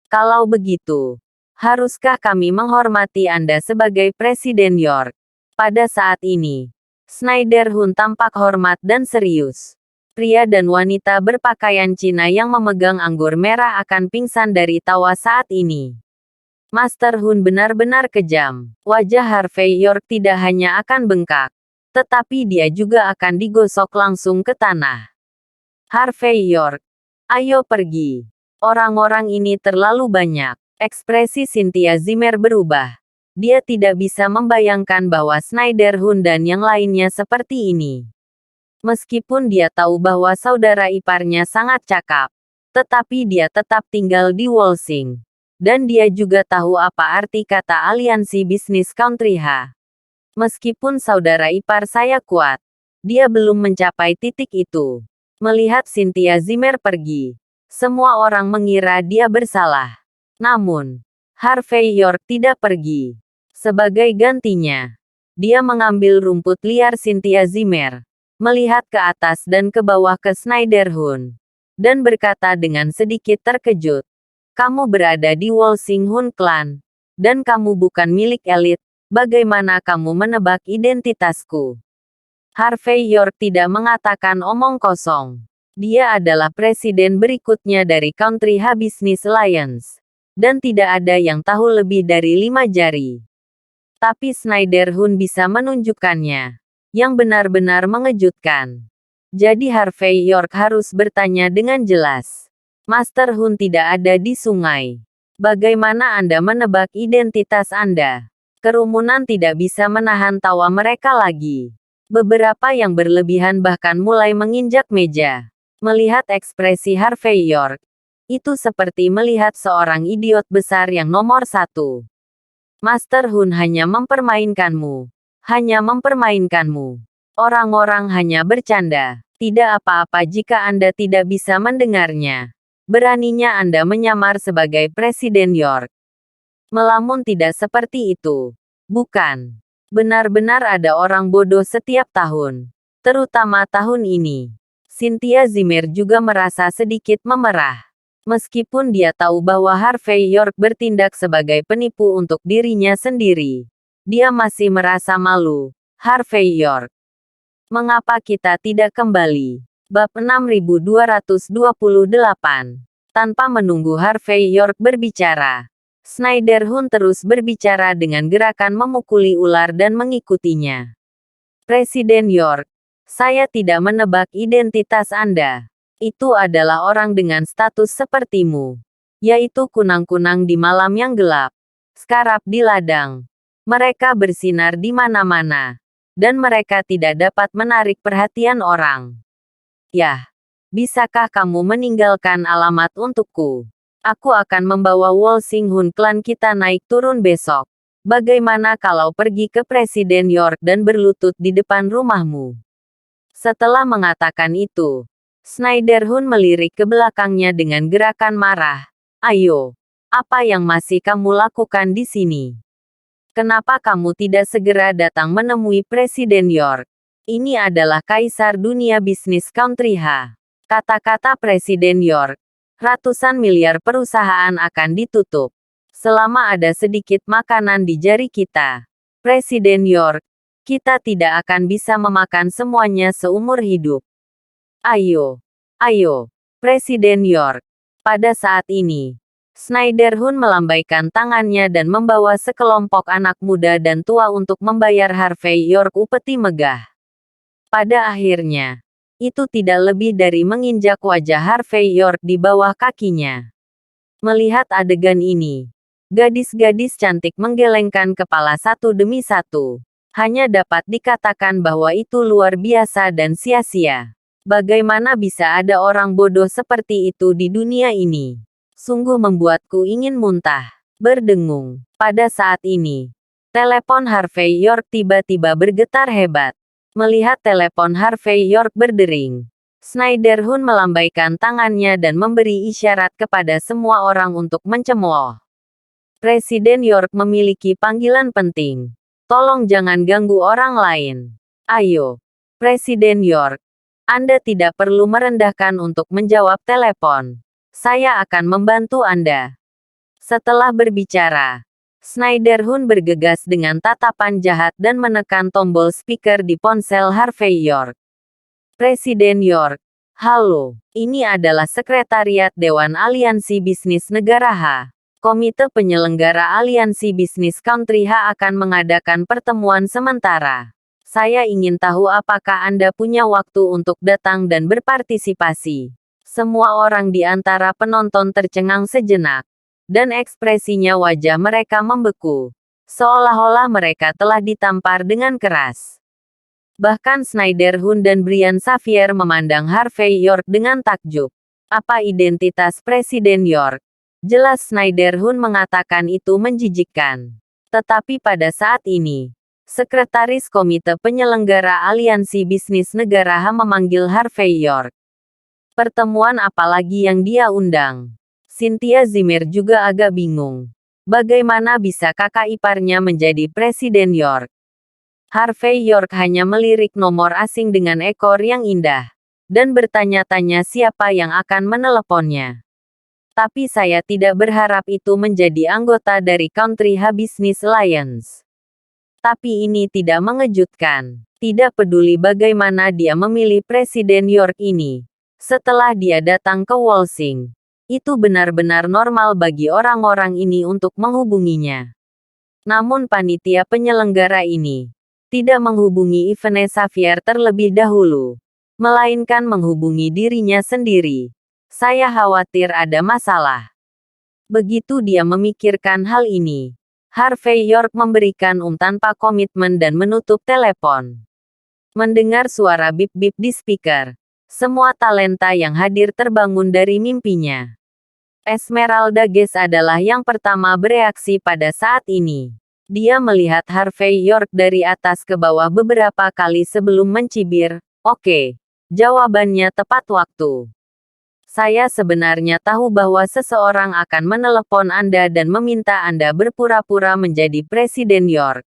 Kalau begitu, haruskah kami menghormati Anda sebagai Presiden York? Pada saat ini, Schneiderhuhn tampak hormat dan serius. Pria dan wanita berpakaian Cina yang memegang anggur merah akan pingsan dari tawa saat ini. Master Hun benar-benar kejam. Wajah Harvey York tidak hanya akan bengkak, tetapi dia juga akan digosok langsung ke tanah. Harvey York, ayo pergi. Orang-orang ini terlalu banyak. Ekspresi Cynthia Zimmer berubah. Dia tidak bisa membayangkan bahwa Schneiderhuhn dan yang lainnya seperti ini. Meskipun dia tahu bahwa saudara iparnya sangat cakap, tetapi dia tetap tinggal di Walsing. Dan dia juga tahu apa arti kata aliansi bisnis Country H. Meskipun saudara ipar saya kuat, dia belum mencapai titik itu. Melihat Cynthia Zimmer pergi, semua orang mengira dia bersalah. Namun, Harvey York tidak pergi. Sebagai gantinya, dia mengambil rumput liar Cynthia Zimmer, melihat ke atas dan ke bawah ke Schneiderhuhn, dan berkata dengan sedikit terkejut, "Kamu berada di Walsing Hun Clan, dan kamu bukan milik elit, bagaimana kamu menebak identitasku?" Harvey York tidak mengatakan omong kosong. Dia adalah presiden berikutnya dari Country H Business Alliance. Dan tidak ada yang tahu lebih dari 5 jari. Tapi Schneiderhuhn bisa menunjukkannya. Yang benar-benar mengejutkan. Jadi Harvey York harus bertanya dengan jelas. Master Hun tidak ada di sungai. Bagaimana Anda menebak identitas Anda? Kerumunan tidak bisa menahan tawa mereka lagi. Beberapa yang berlebihan bahkan mulai menginjak meja. Melihat ekspresi Harvey York, itu seperti melihat seorang idiot besar yang nomor 1. Master Hun hanya mempermainkanmu. Hanya mempermainkanmu. Orang-orang hanya bercanda. Tidak apa-apa jika Anda tidak bisa mendengarnya. Beraninya Anda menyamar sebagai Presiden York. Melamun tidak seperti itu. Bukan. Benar-benar ada orang bodoh setiap tahun. Terutama tahun ini. Cynthia Zimmer juga merasa sedikit memerah. Meskipun dia tahu bahwa Harvey York bertindak sebagai penipu untuk dirinya sendiri. Dia masih merasa malu. Harvey York. Mengapa kita tidak kembali? Bab 6228. Tanpa menunggu Harvey York berbicara, Schneiderhuhn terus berbicara dengan gerakan memukuli ular dan mengikutinya. Presiden York, saya tidak menebak identitas Anda. Itu adalah orang dengan status sepertimu. Yaitu kunang-kunang di malam yang gelap. Skarab di ladang. Mereka bersinar di mana-mana. Dan mereka tidak dapat menarik perhatian orang. Yah, bisakah kamu meninggalkan alamat untukku? Aku akan membawa Walsingham klan kita naik turun besok. Bagaimana kalau pergi ke Presiden York dan berlutut di depan rumahmu? Setelah mengatakan itu, Schneiderhuhn melirik ke belakangnya dengan gerakan marah. Ayo, apa yang masih kamu lakukan di sini? Kenapa kamu tidak segera datang menemui Presiden York? Ini adalah kaisar dunia bisnis Country H. Kata-kata Presiden York. Ratusan miliar perusahaan akan ditutup. Selama ada sedikit makanan di jari kita. Presiden York. Kita tidak akan bisa memakan semuanya seumur hidup. Ayo. Ayo. Presiden York. Pada saat ini, Schneiderhuhn melambaikan tangannya dan membawa sekelompok anak muda dan tua untuk membayar Harvey York upeti megah. Pada akhirnya, itu tidak lebih dari menginjak wajah Harvey York di bawah kakinya. Melihat adegan ini, gadis-gadis cantik menggelengkan kepala satu demi satu. Hanya dapat dikatakan bahwa itu luar biasa dan sia-sia. Bagaimana bisa ada orang bodoh seperti itu di dunia ini? Sungguh membuatku ingin muntah. Berdengung. Pada saat ini, telepon Harvey York tiba-tiba bergetar hebat. Melihat telepon Harvey York berdering, Schneiderhuhn melambaikan tangannya dan memberi isyarat kepada semua orang untuk mencemooh. Presiden York memiliki panggilan penting. Tolong jangan ganggu orang lain. Ayo, Presiden York. Anda tidak perlu merendahkan untuk menjawab telepon. Saya akan membantu Anda. Setelah berbicara, Schneiderhuhn bergegas dengan tatapan jahat dan menekan tombol speaker di ponsel Harvey York. Presiden York. Halo, ini adalah Sekretariat Dewan Aliansi Bisnis Negara H. Komite Penyelenggara Aliansi Bisnis Country H akan mengadakan pertemuan sementara. Saya ingin tahu apakah Anda punya waktu untuk datang dan berpartisipasi. Semua orang di antara penonton tercengang sejenak. Dan ekspresinya wajah mereka membeku. Seolah-olah mereka telah ditampar dengan keras. Bahkan Schneiderhuhn dan Brian Xavier memandang Harvey York dengan takjub. Apa identitas Presiden York? Jelas Schneiderhuhn mengatakan itu menjijikkan. Tetapi pada saat ini, Sekretaris Komite Penyelenggara Aliansi Bisnis Negara H memanggil Harvey York. Pertemuan apa lagi yang dia undang? Cynthia Zimmer juga agak bingung. Bagaimana bisa kakak iparnya menjadi Presiden York? Harvey York hanya melirik nomor asing dengan ekor yang indah. Dan bertanya-tanya siapa yang akan meneleponnya. Tapi saya tidak berharap itu menjadi anggota dari Country H Business Alliance. Tapi ini tidak mengejutkan. Tidak peduli bagaimana dia memilih Presiden York ini. Setelah dia datang ke Walsingham. Itu benar-benar normal bagi orang-orang ini untuk menghubunginya. Namun panitia penyelenggara ini tidak menghubungi Yvonne Xavier terlebih dahulu. Melainkan menghubungi dirinya sendiri. Saya khawatir ada masalah. Begitu dia memikirkan hal ini, Harvey York memberikan tanpa komitmen dan menutup telepon. Mendengar suara bip-bip di speaker, semua talenta yang hadir terbangun dari mimpinya. Esmeralda Guest adalah yang pertama bereaksi pada saat ini. Dia melihat Harvey York dari atas ke bawah beberapa kali sebelum mencibir. Oke, jawabannya tepat waktu. Saya sebenarnya tahu bahwa seseorang akan menelepon Anda dan meminta Anda berpura-pura menjadi Presiden York.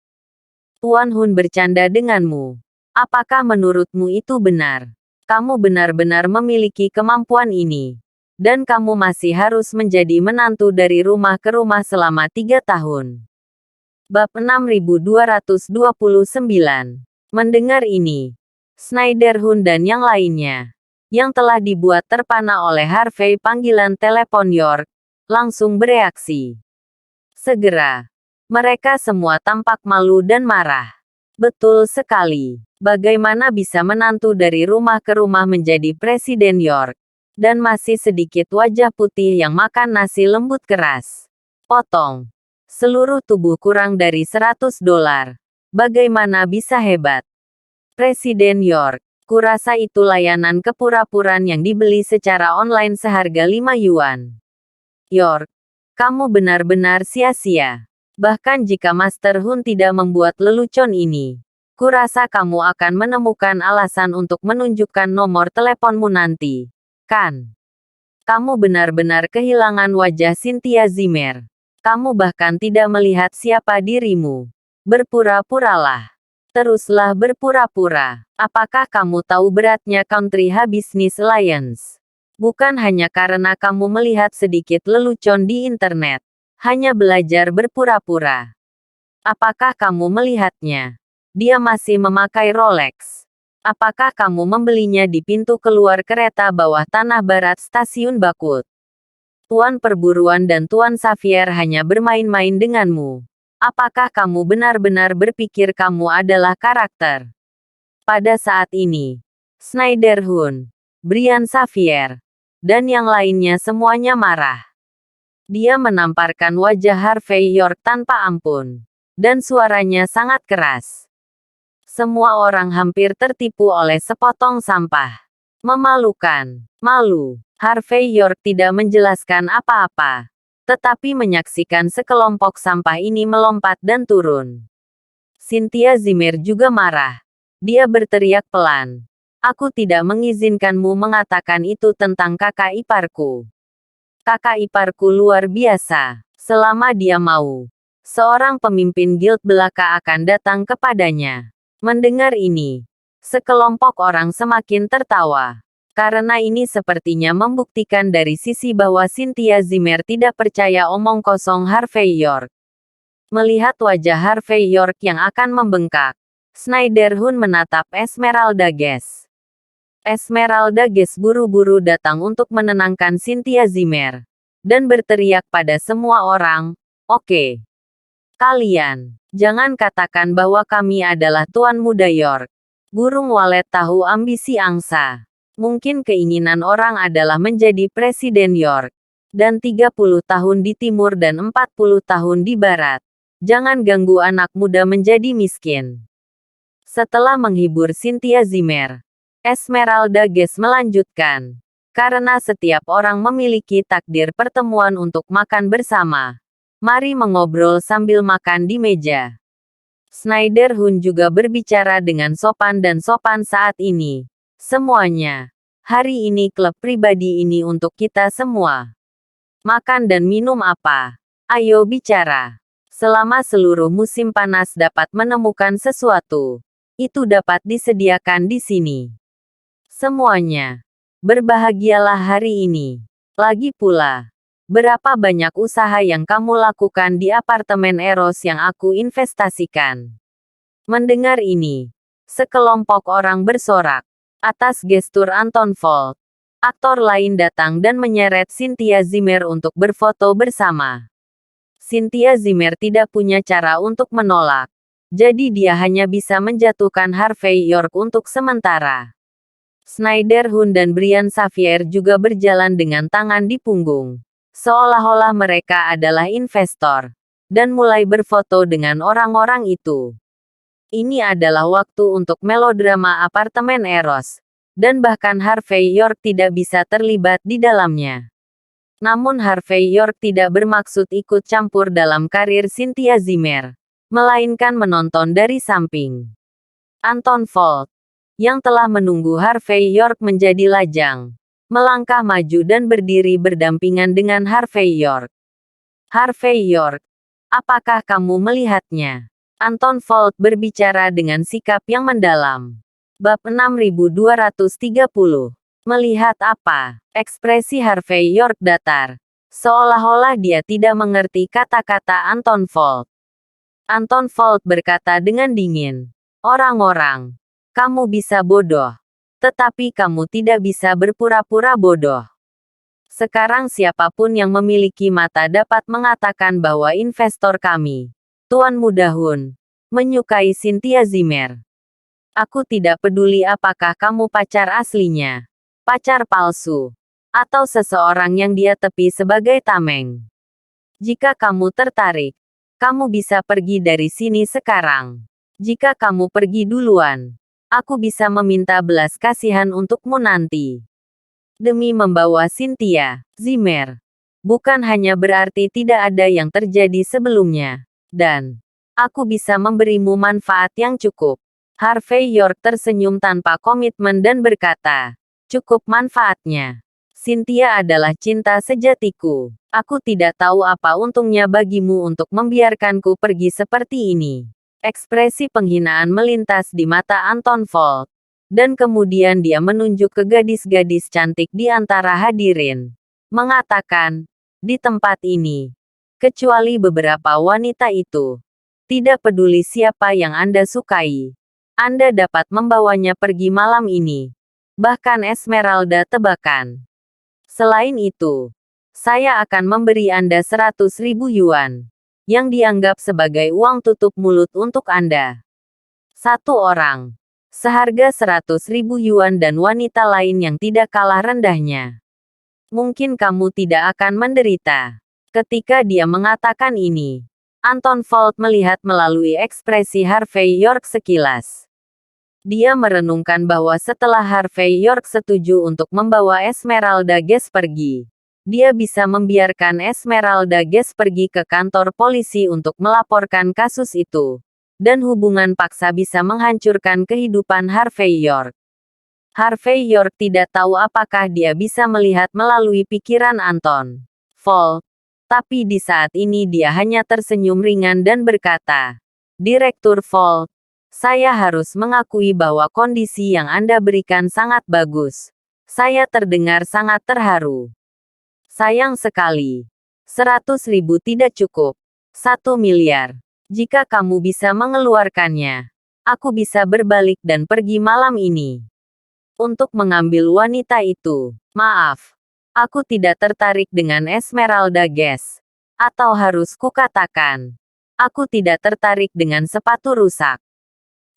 Tuan Hun bercanda denganmu. Apakah menurutmu itu benar? Kamu benar-benar memiliki kemampuan ini. Dan kamu masih harus menjadi menantu dari rumah ke rumah selama 3 tahun. Bab 6229. Mendengar ini, Schneiderhun dan yang lainnya, yang telah dibuat terpana oleh Harvey panggilan telepon York, langsung bereaksi. Segera, mereka semua tampak malu dan marah. Betul sekali. Bagaimana bisa menantu dari rumah ke rumah menjadi Presiden York? Dan masih sedikit wajah putih yang makan nasi lembut keras. Potong. Seluruh tubuh kurang dari $100. Bagaimana bisa hebat? Presiden York. Kurasa itu layanan kepura-puraan yang dibeli secara online seharga 5 yuan. York. Kamu benar-benar sia-sia. Bahkan jika Master Hun tidak membuat lelucon ini, kurasa kamu akan menemukan alasan untuk menunjukkan nomor teleponmu nanti, kan? Kamu benar-benar kehilangan wajah Cynthia Zimmer. Kamu bahkan tidak melihat siapa dirimu. Berpura-puralah. Teruslah berpura-pura. Apakah kamu tahu beratnya Country Ha Business Alliance? Bukan hanya karena kamu melihat sedikit lelucon di internet. Hanya belajar berpura-pura. Apakah kamu melihatnya? Dia masih memakai Rolex. Apakah kamu membelinya di pintu keluar kereta bawah tanah barat stasiun Bakut? Tuan Perburuan dan Tuan Xavier hanya bermain-main denganmu. Apakah kamu benar-benar berpikir kamu adalah karakter? Pada saat ini, Schneiderhun, Brian Xavier, dan yang lainnya semuanya marah. Dia menamparkan wajah Harvey York tanpa ampun. Dan suaranya sangat keras. Semua orang hampir tertipu oleh sepotong sampah. Memalukan. Malu. Harvey York tidak menjelaskan apa-apa. Tetapi menyaksikan sekelompok sampah ini melompat dan turun. Cynthia Zimmer juga marah. Dia berteriak pelan. Aku tidak mengizinkanmu mengatakan itu tentang kakak iparku. Kakak iparku luar biasa. Selama dia mau, seorang pemimpin guild belaka akan datang kepadanya. Mendengar ini, sekelompok orang semakin tertawa. Karena ini sepertinya membuktikan dari sisi bahwa Cynthia Zimmer tidak percaya omong kosong Harvey York. Melihat wajah Harvey York yang akan membengkak, Schneiderhun menatap Esmeralda Guest. Esmeralda Guest buru-buru datang untuk menenangkan Cynthia Zimmer. Dan berteriak pada semua orang, "Oke. Kalian, jangan katakan bahwa kami adalah Tuan Muda York." Burung walet tahu ambisi angsa. Mungkin keinginan orang adalah menjadi Presiden York. Dan 30 tahun di timur dan 40 tahun di barat. Jangan ganggu anak muda menjadi miskin. Setelah menghibur Cynthia Zimmer, Esmeralda Guest melanjutkan. Karena setiap orang memiliki takdir pertemuan untuk makan bersama. Mari mengobrol sambil makan di meja. Schneiderhun juga berbicara dengan sopan dan sopan saat ini. Semuanya. Hari ini klub pribadi ini untuk kita semua. Makan dan minum apa? Ayo bicara. Selama seluruh musim panas dapat menemukan sesuatu, itu dapat disediakan di sini. Semuanya. Berbahagialah hari ini. Lagi pula, berapa banyak usaha yang kamu lakukan di apartemen Eros yang aku investasikan? Mendengar ini, sekelompok orang bersorak. Atas gestur Anton Volt, aktor lain datang dan menyeret Cynthia Zimmer untuk berfoto bersama. Cynthia Zimmer tidak punya cara untuk menolak. Jadi dia hanya bisa menjatuhkan Harvey York untuk sementara. Schneiderhun dan Brian Xavier juga berjalan dengan tangan di punggung. Seolah-olah mereka adalah investor. Dan mulai berfoto dengan orang-orang itu. Ini adalah waktu untuk melodrama apartemen Eros. Dan bahkan Harvey York tidak bisa terlibat di dalamnya. Namun Harvey York tidak bermaksud ikut campur dalam karir Cynthia Zimmer. Melainkan menonton dari samping. Anton Volt, yang telah menunggu Harvey York menjadi lajang, melangkah maju dan berdiri berdampingan dengan Harvey York. Harvey York, apakah kamu melihatnya? Anton Volt berbicara dengan sikap yang mendalam. Bab 6230. Melihat apa? Ekspresi Harvey York datar. Seolah-olah dia tidak mengerti kata-kata Anton Volt. Anton Volt berkata dengan dingin. Orang-orang. Kamu bisa bodoh. Tetapi kamu tidak bisa berpura-pura bodoh. Sekarang siapapun yang memiliki mata dapat mengatakan bahwa investor kami, Tuan Muda Hun, menyukai Cynthia Zimmer. Aku tidak peduli apakah kamu pacar aslinya, pacar palsu, atau seseorang yang dia tepi sebagai tameng. Jika kamu tertarik, kamu bisa pergi dari sini sekarang. Jika kamu pergi duluan, aku bisa meminta belas kasihan untukmu nanti. Demi membawa Cynthia Zimmer, bukan hanya berarti tidak ada yang terjadi sebelumnya, dan aku bisa memberimu manfaat yang cukup. Harvey York tersenyum tanpa komitmen dan berkata, cukup manfaatnya. Cynthia adalah cinta sejatiku. Aku tidak tahu apa untungnya bagimu untuk membiarkanku pergi seperti ini. Ekspresi penghinaan melintas di mata Anton Volt. Dan kemudian dia menunjuk ke gadis-gadis cantik di antara hadirin. Mengatakan, di tempat ini, kecuali beberapa wanita itu, tidak peduli siapa yang Anda sukai, Anda dapat membawanya pergi malam ini. Bahkan Esmeralda tebakan. Selain itu, saya akan memberi Anda 100.000 yuan, yang dianggap sebagai uang tutup mulut untuk Anda. Satu orang. Seharga 100.000 yuan dan wanita lain yang tidak kalah rendahnya. Mungkin kamu tidak akan menderita. Ketika dia mengatakan ini, Anton Volt melihat melalui ekspresi Harvey York sekilas. Dia merenungkan bahwa setelah Harvey York setuju untuk membawa Esmeralda Guest pergi, dia bisa membiarkan Esmeralda Guest pergi ke kantor polisi untuk melaporkan kasus itu. Dan hubungan paksa bisa menghancurkan kehidupan Harvey York. Harvey York tidak tahu apakah dia bisa melihat melalui pikiran Anton Volt. Tapi di saat ini dia hanya tersenyum ringan dan berkata, Direktur Volt, saya harus mengakui bahwa kondisi yang Anda berikan sangat bagus. Saya terdengar sangat terharu. Sayang sekali. 100.000 tidak cukup. 1 miliar. Jika kamu bisa mengeluarkannya, aku bisa berbalik dan pergi malam ini. Untuk mengambil wanita itu, maaf, aku tidak tertarik dengan Esmeralda Guest. Atau harus kukatakan, aku tidak tertarik dengan sepatu rusak.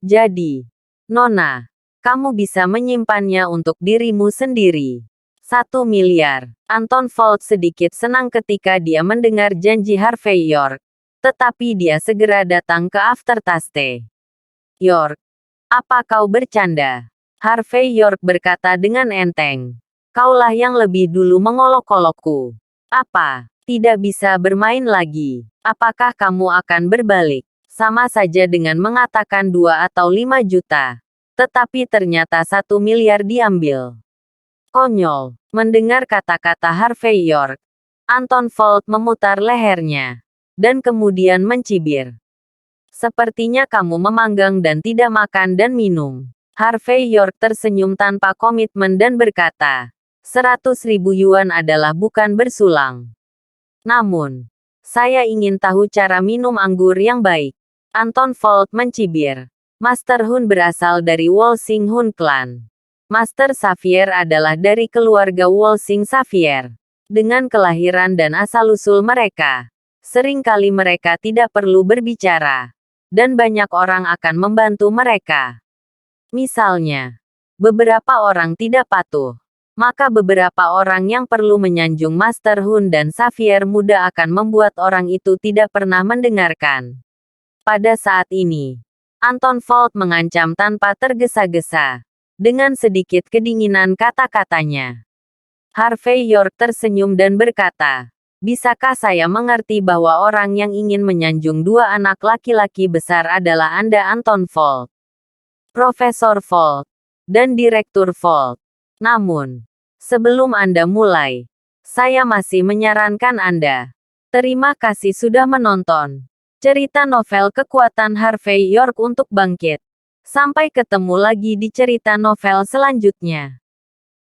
Jadi, Nona, kamu bisa menyimpannya untuk dirimu sendiri. 1 miliar. Anton Volt sedikit senang ketika dia mendengar janji Harvey York. Tetapi dia segera datang ke aftertaste. York, apa kau bercanda? Harvey York berkata dengan enteng. Kaulah yang lebih dulu mengolok-olokku. Apa? Tidak bisa bermain lagi. Apakah kamu akan berbalik? Sama saja dengan mengatakan 2 atau 5 juta. Tetapi ternyata 1 miliar diambil. Konyol. Mendengar kata-kata Harvey York, Anton Volt memutar lehernya. Dan kemudian mencibir. Sepertinya kamu memanggang dan tidak makan dan minum. Harvey York tersenyum tanpa komitmen dan berkata, 100.000 yuan adalah bukan bersulang. Namun, saya ingin tahu cara minum anggur yang baik. Anton Volt mencibir. Master Hun berasal dari Wolsing Hun Clan. Master Xavier adalah dari keluarga Wolsing Xavier. Dengan kelahiran dan asal-usul mereka, seringkali mereka tidak perlu berbicara, dan banyak orang akan membantu mereka. Misalnya, beberapa orang tidak patuh, maka beberapa orang yang perlu menyanjung Master Hun dan Xavier muda akan membuat orang itu tidak pernah mendengarkan. Pada saat ini, Anton Volt mengancam tanpa tergesa-gesa. Dengan sedikit kedinginan kata-katanya. Harvey York tersenyum dan berkata, bisakah saya mengerti bahwa orang yang ingin menyanjung 2 anak laki-laki besar adalah Anda Anton Volt, Profesor Volt, dan Direktur Volt. Namun, sebelum Anda mulai, saya masih menyarankan Anda. Terima kasih sudah menonton. Cerita novel kekuatan Harvey York untuk bangkit. Sampai ketemu lagi di cerita novel selanjutnya.